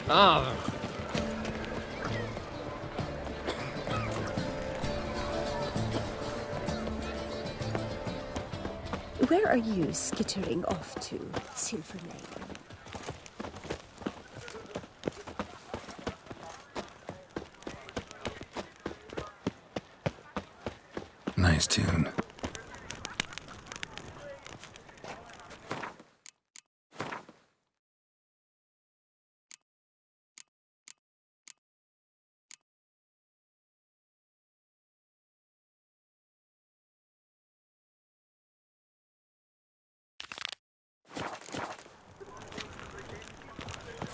Ah, Where are you skittering off to, Silver Lane? Nice tune.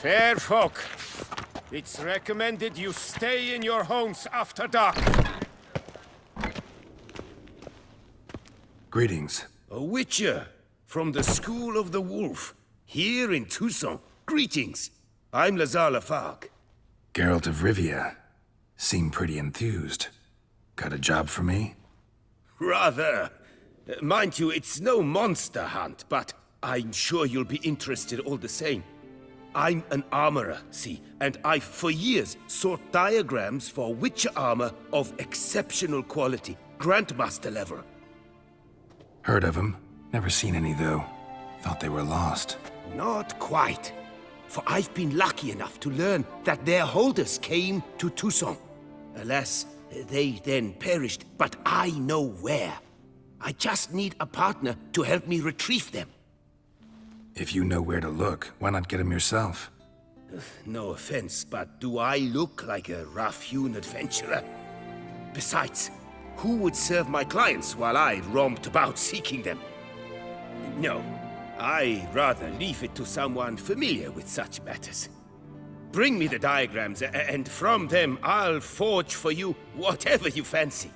Fair folk, it's recommended you stay in your homes after dark. Greetings. A witcher from the School of the Wolf, here in Tucson. Greetings. I'm Lazar Lafargue. Geralt of Rivia. Seem pretty enthused. Got a job for me? Rather. Mind you, it's no monster hunt, but I'm sure you'll be interested all the same. I'm an armorer, see, and I've for years sought diagrams for witcher armor of exceptional quality, Grandmaster level. Heard of them. Never seen any, though. Thought they were lost. Not quite. For I've been lucky enough to learn that their holders came to Tucson. Alas, they then perished, but I know where. I just need a partner to help me retrieve them. If you know where to look, why not get them yourself? No offense, but do I look like a rough-hewn adventurer? Besides, who would serve my clients while I romped about seeking them? No, I rather leave it to someone familiar with such matters. Bring me the diagrams, and from them I'll forge for you whatever you fancy.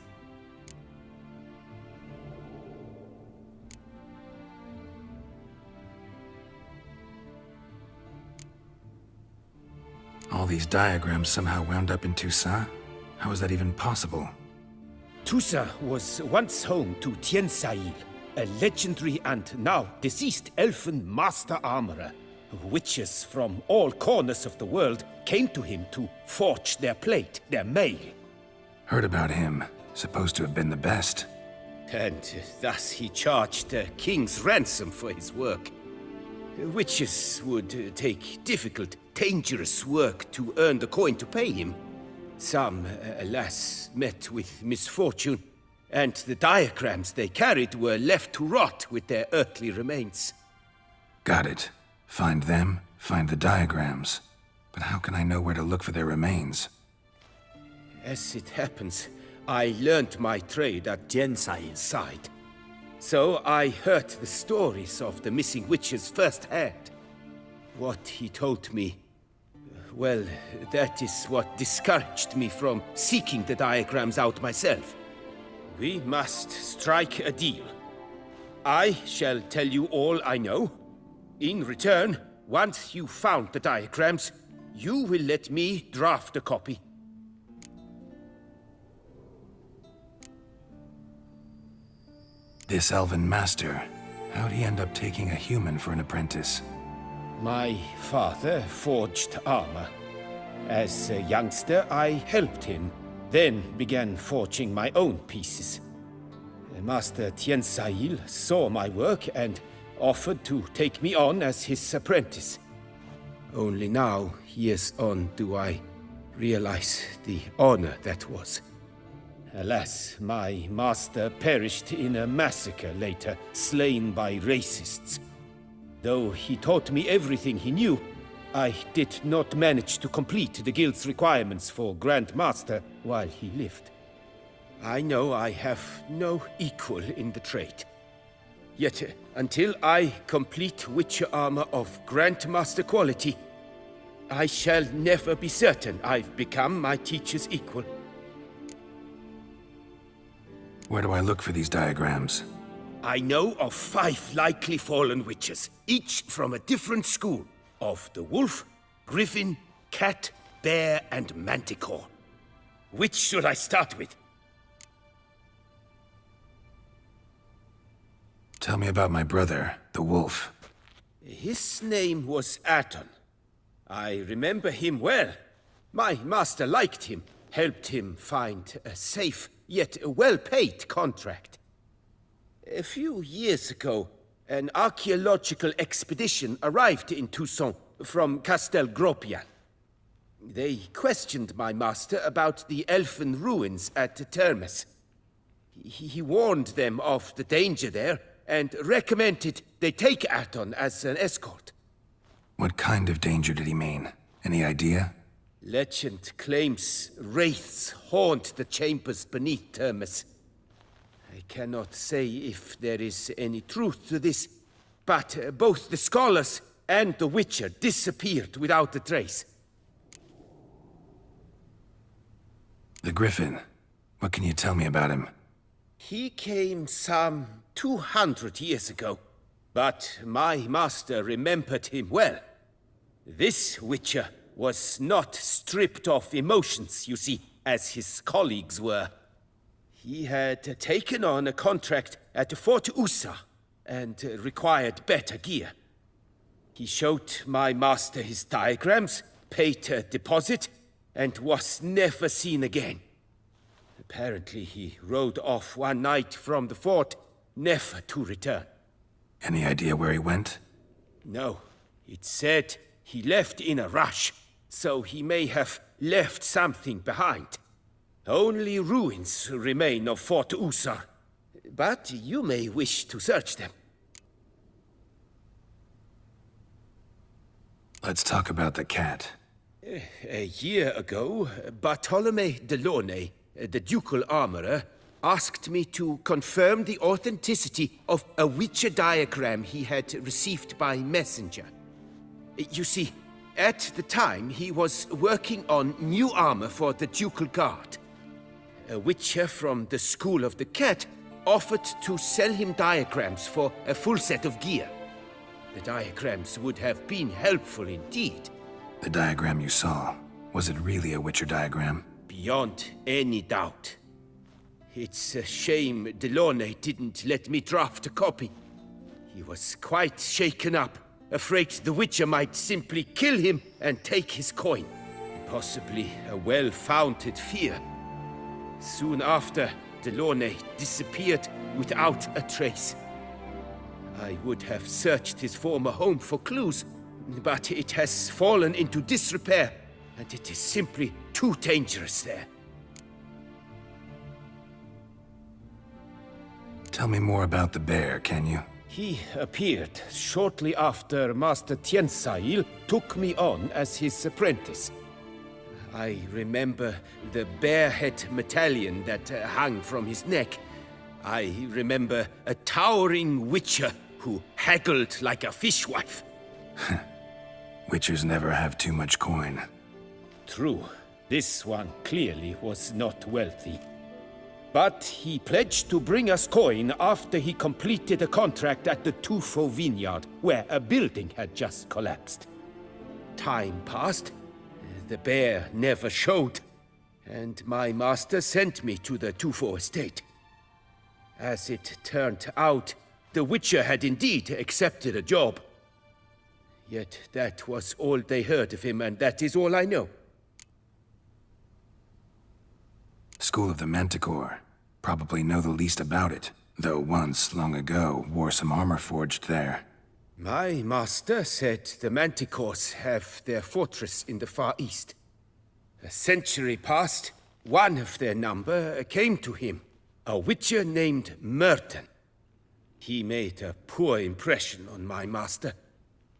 All these diagrams somehow wound up in Toussaint? How is that even possible? Tusa was once home to Tien Sail, a legendary and now deceased elfin master armorer. Witches from all corners of the world came to him to forge their plate, their mail. Heard about him. Supposed to have been the best. And thus he charged a king's ransom for his work. Witches would take difficult, dangerous work to earn the coin to pay him. Some, alas, met with misfortune, and the diagrams they carried were left to rot with their earthly remains. Got it. Find them, find the diagrams. But how can I know where to look for their remains? As it happens, I learned my trade at Jensail's side. So I heard the stories of the missing witches firsthand. What he told me, well, that is what discouraged me from seeking the diagrams out myself. We must strike a deal. I shall tell you all I know. In return, once you've found the diagrams, you will let me draft a copy. This elven master, how'd he end up taking a human for an apprentice? My father forged armor. As a youngster, I helped him, then began forging my own pieces. Master Tien Sail saw my work and offered to take me on as his apprentice. Only now, years on, do I realize the honor that was. Alas, my master perished in a massacre later, slain by racists. Though he taught me everything he knew, I did not manage to complete the guild's requirements for Grand Master while he lived. I know I have no equal in the trade. Yet, until I complete Witcher armor of Grandmaster quality, I shall never be certain I've become my teacher's equal. Where do I look for these diagrams? I know of 5 likely fallen witches, each from a different school of the wolf, griffin, cat, bear, and manticore. Which should I start with? Tell me about my brother, the wolf. His name was Aton. I remember him well. My master liked him, helped him find a safe, yet well-paid contract. A few years ago, an archaeological expedition arrived in Toussaint from Castel Gropian. They questioned my master about the elfin ruins at Termes. He warned them of the danger there and recommended they take Aton as an escort. What kind of danger did he mean? Any idea? Legend claims wraiths haunt the chambers beneath Termes. I cannot say if there is any truth to this, but both the scholars and the Witcher disappeared without a trace. The Griffin. What can you tell me about him? He came some 200 years ago, but my master remembered him well. This Witcher was not stripped of emotions, you see, as his colleagues were. He had taken on a contract at Fort Usa and required better gear. He showed my master his diagrams, paid a deposit, and was never seen again. Apparently he rode off one night from the fort, never to return. Any idea where he went? No, it said he left in a rush, so he may have left something behind. Only ruins remain of Fort Usar, but you may wish to search them. Let's talk about the cat. A year ago, Bartolome de Launay, the ducal armorer, asked me to confirm the authenticity of a Witcher diagram he had received by messenger. You see, at the time he was working on new armor for the ducal guard. A Witcher from the School of the Cat offered to sell him diagrams for a full set of gear. The diagrams would have been helpful indeed. The diagram you saw, was it really a Witcher diagram? Beyond any doubt. It's a shame Delaunay didn't let me draft a copy. He was quite shaken up, afraid the Witcher might simply kill him and take his coin. Possibly a well-founded fear. Soon after, Delaunay disappeared without a trace. I would have searched his former home for clues, but it has fallen into disrepair, and it is simply too dangerous there. Tell me more about the bear, can you? He appeared shortly after Master Tiensail took me on as his apprentice. I remember the bear-head medallion that hung from his neck. I remember a towering Witcher who haggled like a fishwife. Witchers never have too much coin. True, this one clearly was not wealthy. But he pledged to bring us coin after he completed a contract at the Tufo vineyard, where a building had just collapsed. Time passed. The bear never showed, and my master sent me to the Tufo estate. As it turned out, the Witcher had indeed accepted a job. Yet that was all they heard of him, and that is all I know. School of the Manticore. Probably know the least about it, though once, long ago, wore some armor forged there. My master said the Manticores have their fortress in the Far East. A century passed, one of their number came to him, a Witcher named Merton. He made a poor impression on my master.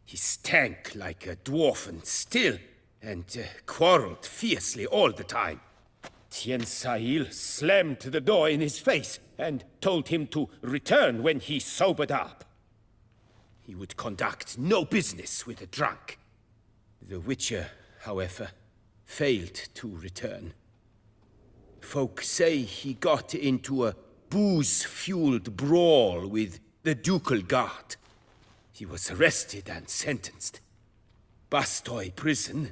He stank like a dwarfen still, and quarreled fiercely all the time. Tiensail slammed the door in his face and told him to return when he sobered up. He would conduct no business with a drunk. The Witcher, however, failed to return. Folk say he got into a booze-fueled brawl with the ducal guard. He was arrested and sentenced. Bastoy prison,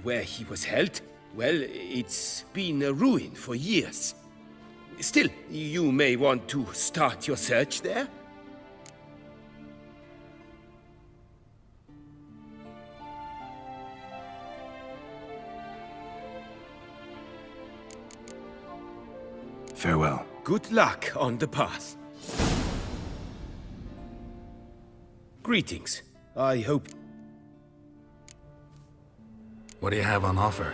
where he was held, well, it's been a ruin for years. Still, you may want to start your search there. Farewell. Good luck on the path. Greetings. I hope... What do you have on offer?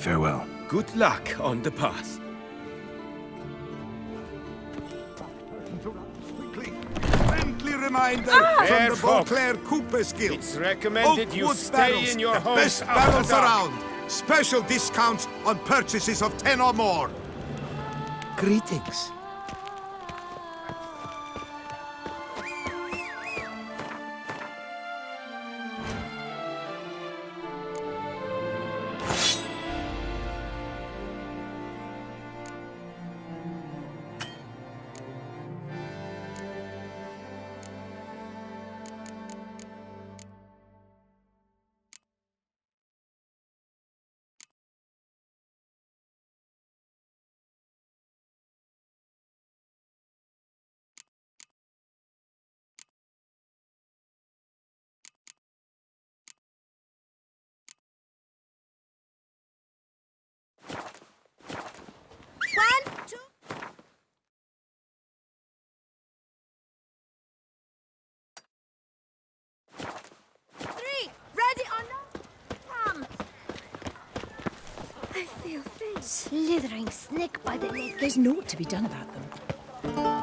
Farewell. Good luck on the path. Friendly reminder from Fair the folk. Beauclair Cooper's Guild. It's recommended you Oakwood stay barrels, in your the homes best after barrels dark. around. Special discounts on purchases of 10 or more. Greetings. I feel things slithering snake by the leg. There's naught to be done about them.